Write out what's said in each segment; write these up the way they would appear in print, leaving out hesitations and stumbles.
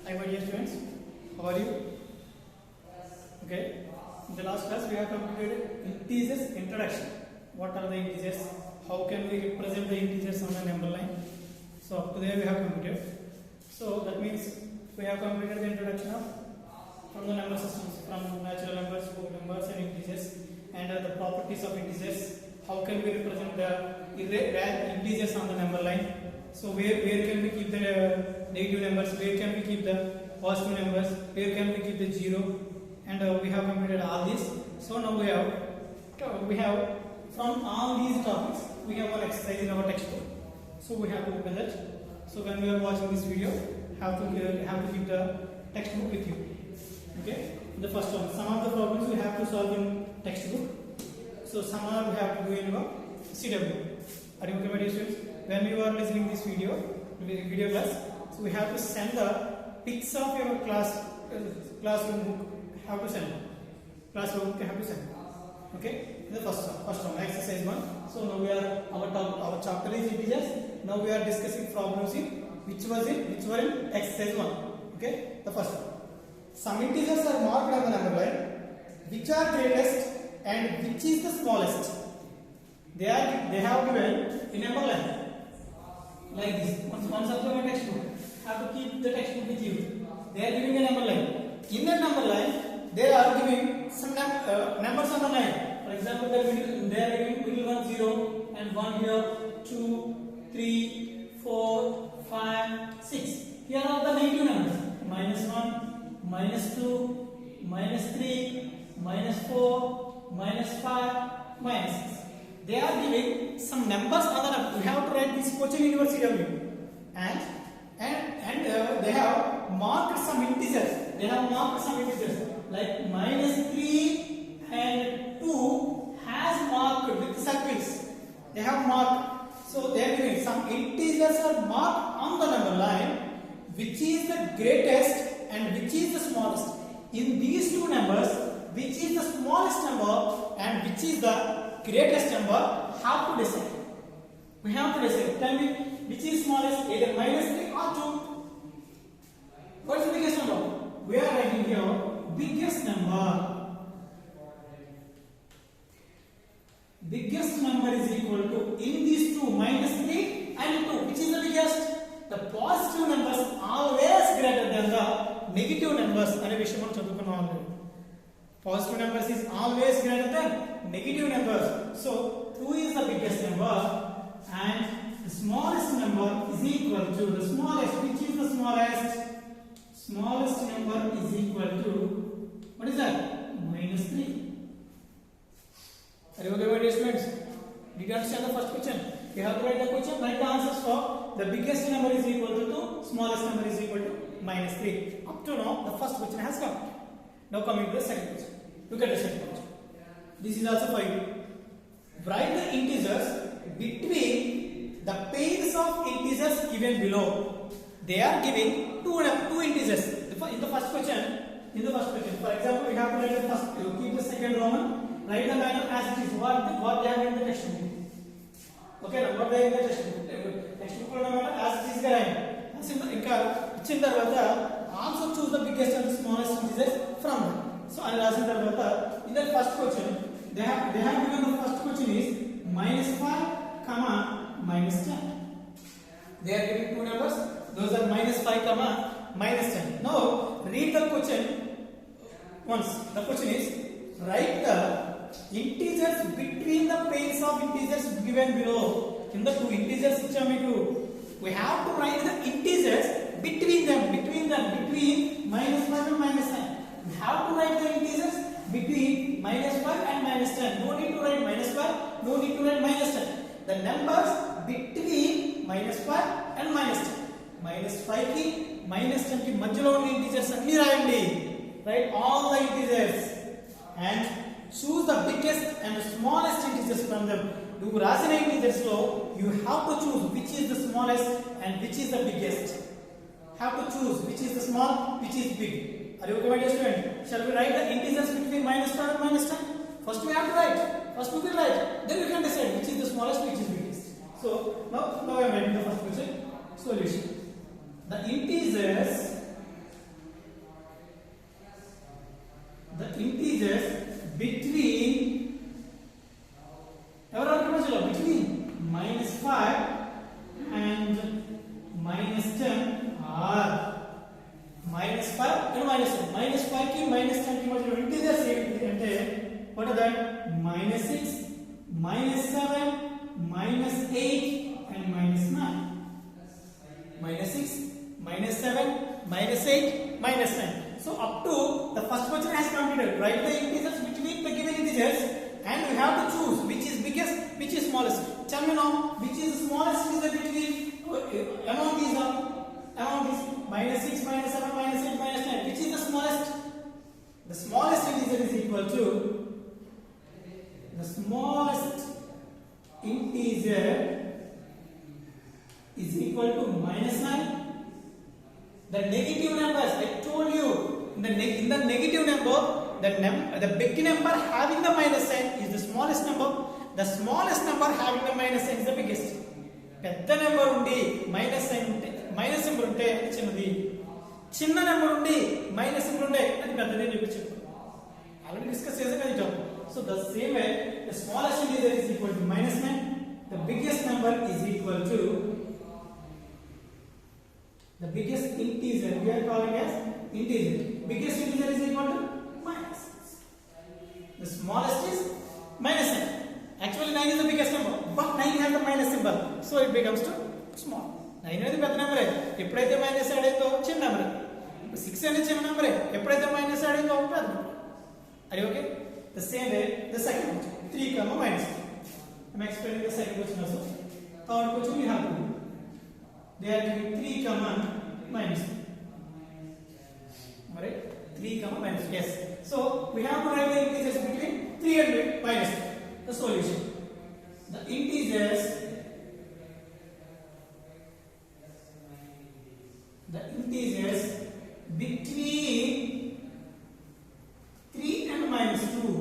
Hi, my dear students. How are you? Okay. In the last class, we have completed integers introduction. What are the integers? How can we represent the integers on a number line? So up to there we have completed. So that means we have completed the introduction of from the number systems, from natural numbers, whole numbers, and integers, and the properties of integers. How can we represent the integers on the number line? So where can we keep the negative numbers? Where can we keep the positive numbers? Where can we keep the zero? And we have completed all these. So now we have from all these topics we have one exercise in our textbook. So we have to open that. So when we are watching this video, have to keep the textbook with you. Okay. The first one, some of the problems we have to solve in textbook. So some are we have to do in your CW. Are you okay, my dear students? When you are listening this video class, so we have to send the pics of your classroom book. Have to send classroom book. Have to send. Okay. The first one, exercise 1. So now we are our chapter is integers. Now we are discussing problems in which were in exercise 1. Okay. The first one. Some integers are marked on the number line. Which are greatest and which is the smallest? They have given in number line. Like this. Once after my textbook, have to keep the textbook with you. They are giving a number line. In that number line, they are giving some numbers on the line. For example, they are giving middle one 0 and 1 here, 2, 3, 4, 5, 6. Here are the negative numbers: -1, -2, -3, -4, -5, -6. They are giving some numbers on the number. You have to write this question in your CW, and they have marked some integers. Like -3 and 2 has marked with circles. They have marked. So they are giving some integers are marked on the number line. Which is the greatest and which is the smallest? In these two numbers, which is the smallest number and which is the greatest number? Have to decide. We have to decide. Tell me which is smallest, either -3 or 2. What is the biggest number? We are writing here biggest number. Biggest number is equal to, in these two, -3 and 2. Which is the biggest? The positive numbers always greater than the negative numbers. అనే విషయం మనం చదువుకున్నాం already. Positive numbers is always greater than negative numbers. So 2 is the biggest number and the smallest number is equal to the smallest. Which is the smallest? Smallest number is equal to, what is that? -3. Are you okay, my dear students? Did you understand the first question? You have to write the question, write the answers for the biggest number is equal to 2, smallest number is equal to -3. Up to now, the first question has come. Now coming to the second question. Look at the second question. This is also for you. Write the integers between the pairs of integers given below. They are giving two integers. In the first question, for example, we have to write the first. You keep the second Roman. Write the manner as it is. What they have in the textbook. Okay, now what they have in the textbook. Textbook manner as it is given. ఇంకా ఇచ్చిన తర్వాత also choose the biggest and the smallest integers from them. So అని రాసిన తర్వాత in the first question they have given the first question is -5, -10. They are giving two numbers. Those are -5, -10. Now read the question once. The question is write the integers between the pairs of integers given below. In the two integers ఇచ్చాము మీకు. We have to write the integers between -5 and -10. We have to write the integers between -5 and -10. No need to write -5, no need to write -10. The numbers between -5 and -10. -5 కి -10 కి మధ్యలో ఉన్న integers అన్ని రాయండి. Write all the integers and choose the biggest and the smallest integers from them. నువ్వు రాసిన integers లో you have to choose which is the smallest and which is the biggest. Have to choose which is the small, which is big. Are you okay, my dear student? Shall we write the integers between -5 and -10? First we have to write. First we will write. Then we can decide which is the smallest, which is biggest. So now I am writing the first question. Solution. The integers that? Minus 6, minus 7, minus 8 and minus 9. Minus 6, minus 7, minus 8, minus 9. So up to the first question has completed. Write the integers between the given integers and we have to choose which is biggest, which is smallest. Tell me now, which is the smallest integer between among these minus 6, minus 7, minus 8, minus 9. Which is the smallest? The smallest integer is equal to the smallest integer is equal to minus 9. The negative numbers, I told you, in the negative number, the big number having the minus sign is the smallest number. The smallest number having the minus sign is the biggest. పెద్ద number ఉండి minus sign ఉంటే minus symbol ఉంటే అది చిన్నది, చిన్న number ఉండి minus symbol ఉంటే అది పెద్దది అని చెప్పి చెప్పాను. ఆల్రెడీ డిస్కస్ చేసాం కదా topic. So the same way the smallest integer is equal to minus 9. The biggest number is equal to the biggest integer. We are calling as integer. Biggest integer is equal to minus 6. The smallest is minus 9. Actually 9 is the biggest number, but 9 has the minus symbol, so it becomes to small. 9 అనేది పెద్ద నెంబరే, ఎప్పుడైతే minus add అయిందో చిన్న నెంబరే. 6 అనేది చిన్న నెంబరే, ఎప్పుడైతే మైనస్ యాడ్ అయిందో పెద్ద number. Are you okay? The same way the second question 3, minus 3. I'm explaining the second question also. Third question we have to do. They are giving 3, minus 3. Alright, 3, minus 3. Yes. So we have to write the integers between 3 and minus 3. The solution. The integers between 3 and minus 2.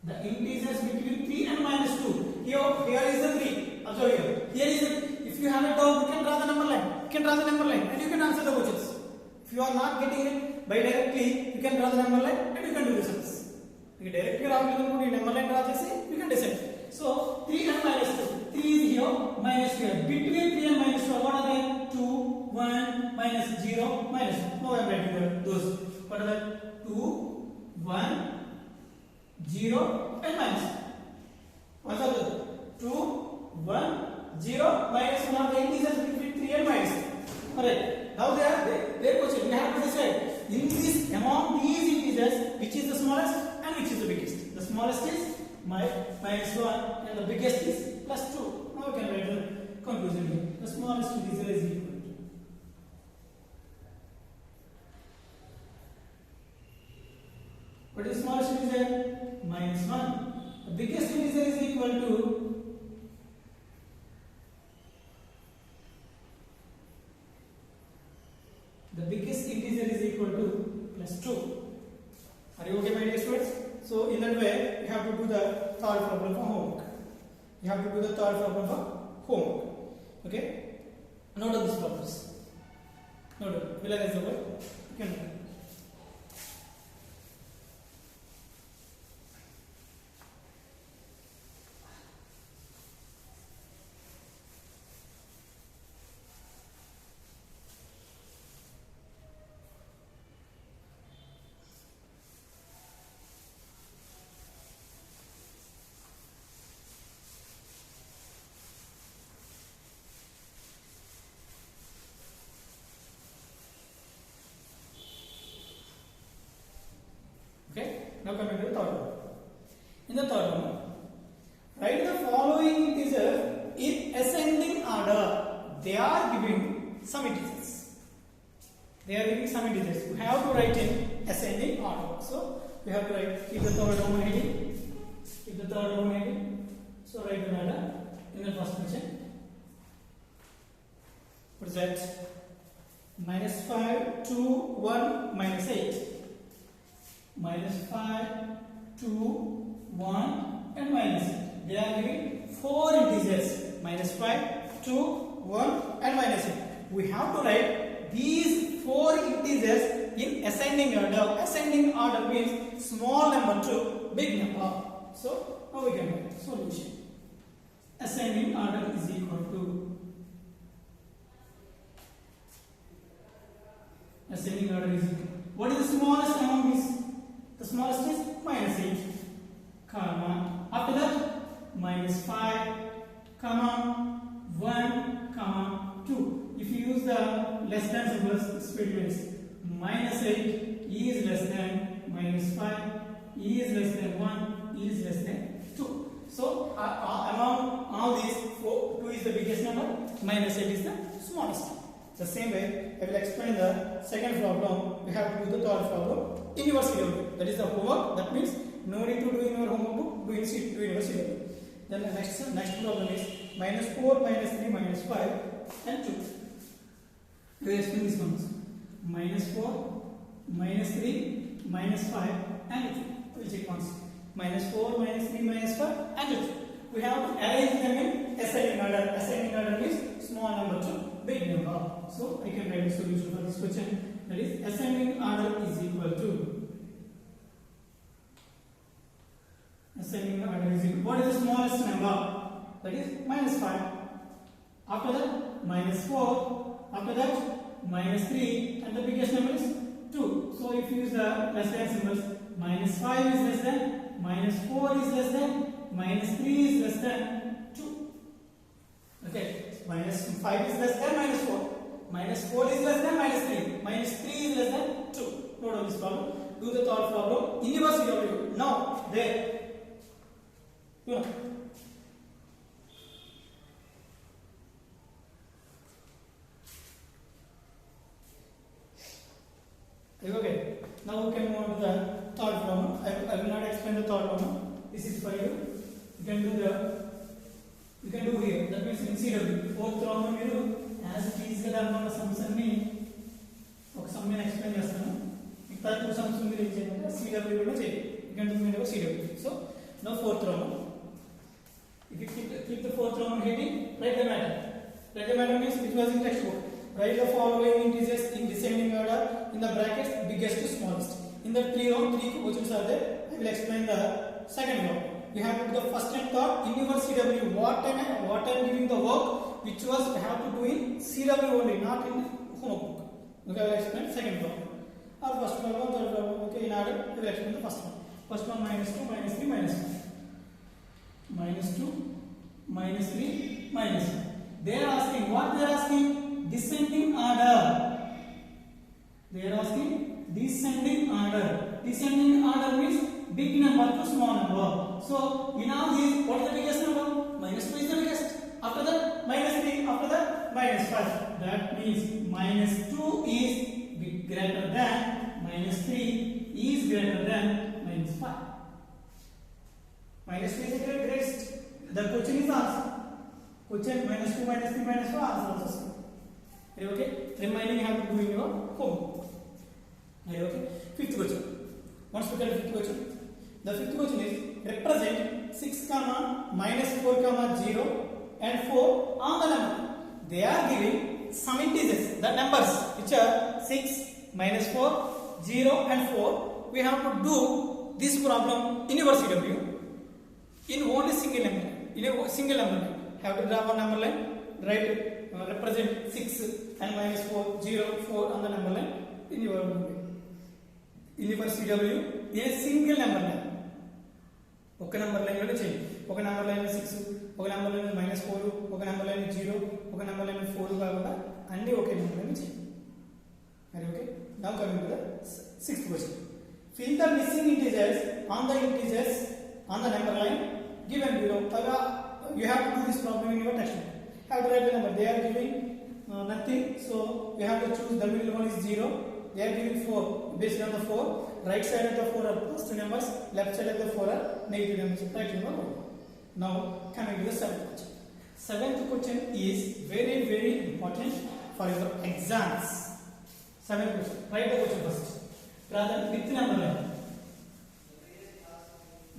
The integers between 3 and minus 2. Here is the 3. Also here is the, if you have a doubt, you can draw the number line. You can draw the number line and you can answer the questions. If you are not getting it by directly, you can draw the number line and you can do the sums. You directly రావాలనుకుంటే ఈ number line draw చేసి you can decide. So 3 and minus 2. 3 is here, minus here. Between 3 and minus 2, what are they? 2, 1, minus 0, minus 1. Now I am writing those. What are that? 2, 1, 0 and minus 1. What are those? 2, 1, 0, minus 1 are the integers between 3 and minus 2. Alright. Now their question. We have to decide in this among these integers which is the smallest and which is the biggest. The smallest is minus 1 and the biggest is plus 2. Now we can write the conclusion here. The smallest integer is equal to. What is the smallest integer? Minus 1. The biggest integer is equal to plus 2. Are you okay, my dear students? So in that way, you have to do the third problem for homework. You have to do the third problem for homework. Okay? Note of these problems. Note of. Will I raise the word? You can do it. Okay, now coming to the third one. In the third one, write the following integers in ascending order. They are giving some integers. They are giving some integers. You have to write in ascending order. So we have to write. Keep the third Roman heading. Keep the third Roman heading. So write the order in the first question. What is that? Minus 5, 2, 1, minus 8. Minus 5, 2, 1 and minus 8. They are giving 4 integers. Minus 5, 2, 1 and minus 8. We have to write these 4 integers in ascending order. Ascending order means small number to big number. So now we can write solution. Ascending order is equal to ascending order is equal. What is the smallest among these? The smallest is minus 8, comma, after that minus 5, comma, 1, comma, 2. If you use the less than symbols, speed means minus 8 is less than minus 5, is less than 1, is less than 2. So among all these, 2 is the biggest number, minus 8 is the smallest. The same way, I will explain the second problem. We have to do the third problem in your CW. That is the homework. That means no need to do in your homework book, do in your CW. Then the next problem is minus 4, minus 3, minus 5 and 2. We will explain these ones. Minus 4, minus 3, minus 5 and 2. We will check once. Minus 4, minus 3, minus 5 and 2. We have to arrange them in ascending order. Ascending order means small number to big number. So I can write the solution for this question. That is ascending order is equal to what is the smallest number? That is minus 5. After that minus 4. After that minus 3 and the biggest number is 2. So if you use the less than symbols, minus 5 is less than, minus 4 is less than, minus 3 is less than 2. Okay, minus 5 is less than minus 4. Minus 4 is less than minus 3. Minus 3 is less than 2. Note on this problem. Do the third problem in your CW. Now, there. You know. Okay. Now we can move on to the third problem. I will not explain the third problem. This is for you. You can do here. That means in CW. Fourth problem you as it is kada anna sums anni oka sum నేను explain చేస్తాను. ఇక్కడ two sums ఉంది చేయండి. CW కూడా చేయండి. You can do in CW. So now fourth problem. If you keep the fourth problem heading, write the matter. Write the matter means it was in textbook. Write the following integers in descending order in the brackets biggest to smallest. In the three questions are there. I will explain the second one. You have to do the first and third in your CW. What I am giving the work which was we have to do in CW only, not in homework book. Okay, I will explain second problem. Or first problem, third problem. Okay, in order I will explain the first one. First one minus 2, minus 3, minus 5. Minus 2, minus 3, minus 5. They are asking what they are asking. Descending order. They are asking descending order. Descending order means big number to small number. So in all these, what is the biggest number? Minus 2 is the biggest. After that, minus 3. After that, minus 5. That means minus 2 is greater than minus 3 is greater than minus 5. Minus 3 is the greatest. The question is answer. Question minus 2, minus 3, minus 4 answer also. Okay, remaining you have to do in your homework. Okay, fifth question. Once we get the fifth question, the fifth question is represent 6 comma minus 4 comma 0 and 4 on the number. They are giving some integers, the numbers which are 6, minus 4, 0 and 4. We have to do this problem in your CW in only single number. In a single number, have to draw one number line, write represent 6 and minus 4, 0, 4 on the number line in your CW in a single number line. ఒక number line లో చేయండి. ఒక number line 6, ఒక number line -4, ఒక number line 0, ఒక number line 4 కాకుండా అన్ని ఒకే number line చేయండి. మరి okay. Now coming to the sixth question. Fill the missing integers on the number line given below. You have to do this problem in your textbook. Have to write the number. They are giving nothing, so you have to choose. The middle one is 0. They are giving 4. Based on the 4, right side of the 4 are positive numbers, left side of the 4 are negative numbers. Write number 1. Now coming to the seventh question. Seventh question is very very important for your exams. Seventh question. Write the question first. Rather with number line.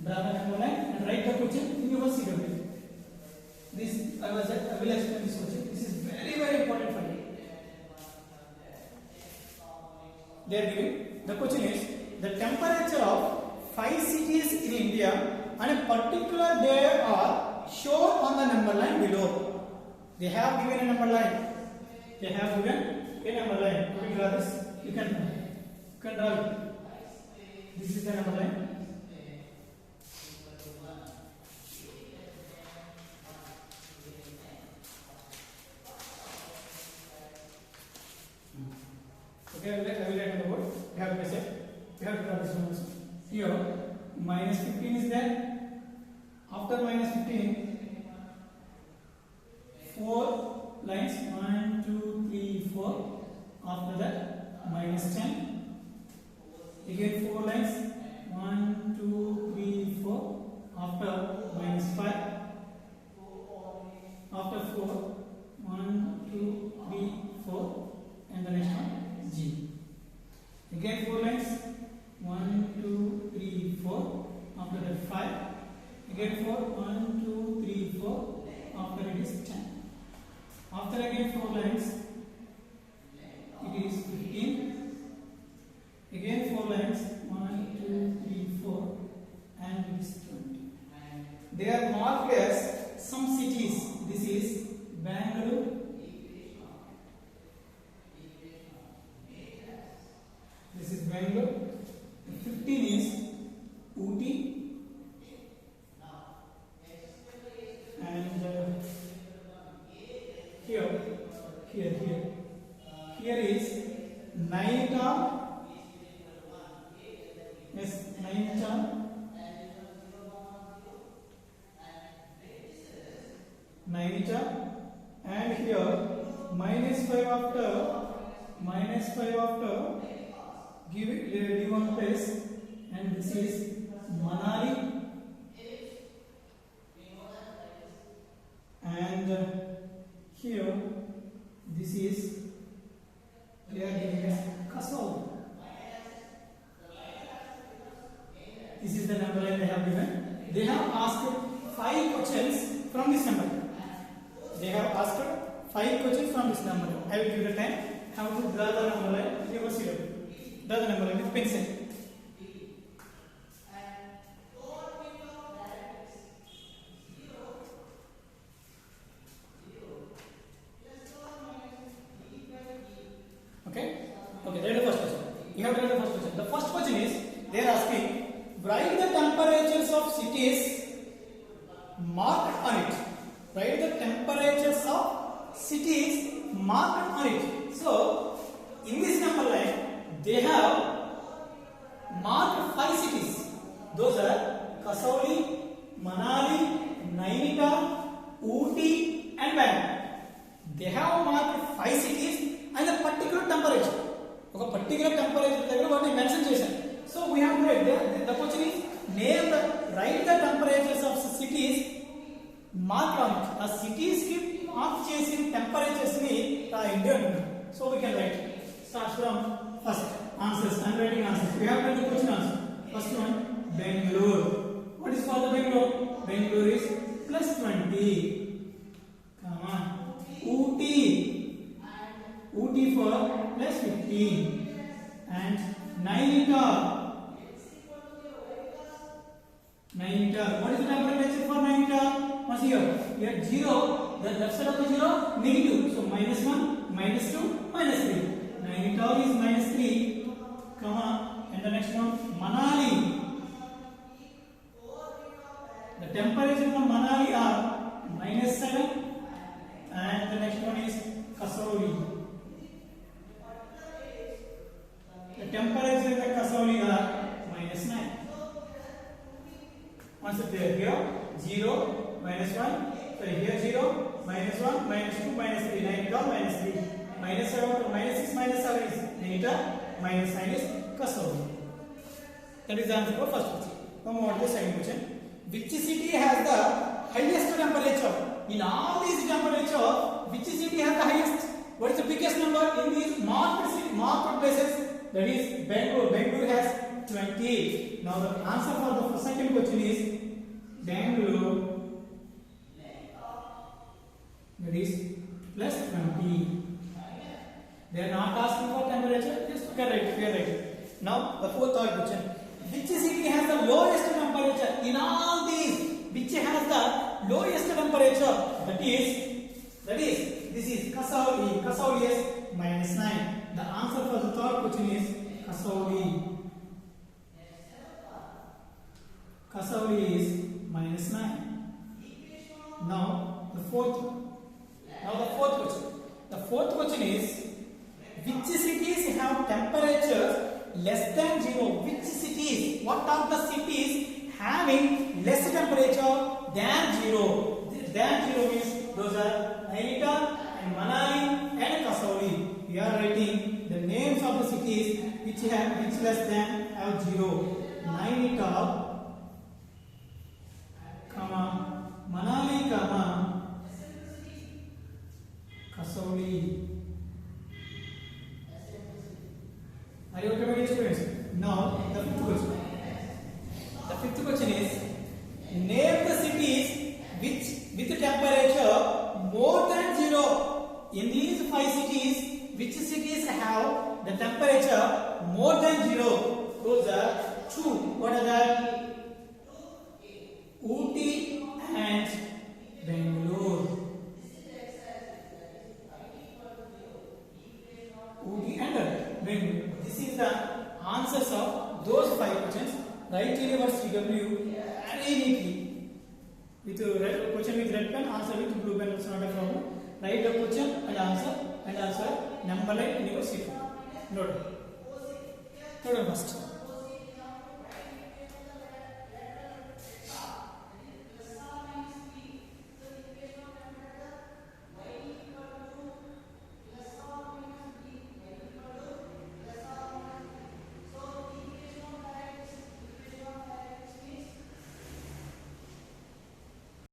Draw the number line and write the question in your CW. This I will explain this question. This is very very important for you. They are giving the question is the temperature of 5 cities in India on a particular day are shown on the number line below. They have given a number line. They have given a number line. You can draw this. You can draw it. This is the number line. Okay, I will write on the board. We have to say, we have to draw this one also. Here, minus 15 is there. After minus 15, 4 lines, 1, 2, 3, 4. After that, minus 10. Again 4 lines, 1, 2, 3, 4. After minus 5. After 4, 1, 2, 3, 4. And the next one, G. Again 4 lines, 1, 2, 3, 4. After that 5. Again 4, 1, 2, 3, 4. After it is 10. After again 4 lines, it is 15. Again 4 lines, 1, 2, 3, 4, and it is 20. They are marked as some cities. This is Bangalore. This is Bangalore. 15 is Ooty. And here is Nainital. Yes, Nainital. And here minus 5 after give it one place, and this is Manali. And here this is they are giving us Kasol. This is the number line they have given. They have asked 5 questions from this number. They have asked 5 questions from this number. I will give the time how to draw the number line. You must see it. Draw the number line with pencil. Okay, read the first question. You have to read the first question. The first question is, they are asking, write the temperatures of cities marked on it. Write the temperatures of cities marked on it. So, in this number line, they have marked 5 cities. Those are Kasauli, Manali, Nainital, Ooty, and Bangalore. They have marked 5 cities and a particular temperature. Okay, particular temperature what we mentioned. So we have to write the question is write the temperatures of cities marked on it. The cities ki mark chesi temperatures ni India. So we can write. Start from first answers. I am writing answers. We have to write the question answer. First one, Bangalore. What is for the Bangalore? Bangalore is plus 20. Come on. Ooty for plus 15. And Nainital. What is the temperature for Nainital? What's here? Here 0. The left side of the 0 negative. So minus 1, minus 2, minus 3. Nainital is minus 3. Comma. And the next one, Manali. The temperature for Manali are minus 7. And the next one is Kasauli. The temperature in the Kasauli are minus 9. Once it there, here 0, minus 1. So here 0, minus 1, minus 2, minus 3. Nainital minus 3. Minus 7, minus 6, minus 7 is Nainital. Minus 9 is Kasauli. That is the answer for first question. Now move on to the second question. Which city has the highest temperature? In all these temperature, which city has the highest? What is the biggest number in these marked places? That is Bangalore. Bangalore has 20. Now the answer for the second question is Bangalore. That is plus 20. They are not asking for temperature. Just look at it. Now the fourth question. Which city has the lowest temperature? In all these, which has the lowest temperature? That is this is Kasauli. Kasauli is minus 9. The answer for the third question is Kasauli. Kasauli is -9. Now the fourth one. Now the fourth question. The fourth question is, which cities have temperatures less than 0? Which cities? What are the cities having less temperature than 0? Than 0 means those are Nainital and Manali and Kasauli. We are writing the names of the cities which less than have 0. Nainital, Manali, Kasauli. Are you okay, my dear students? Now the fifth question. The fifth question is, name the cities which with temperature more than 0. In these 5 cities, which cities have the temperature more than 0? Those are 2. What are that? Ooty and Bangalore. Ooty and Bangalore. This is the answers of those 5 questions. Write in your CW very neatly. With question with red pen, answer with blue pen, it's not a problem. Write the question and answer number line in your CW. Note first.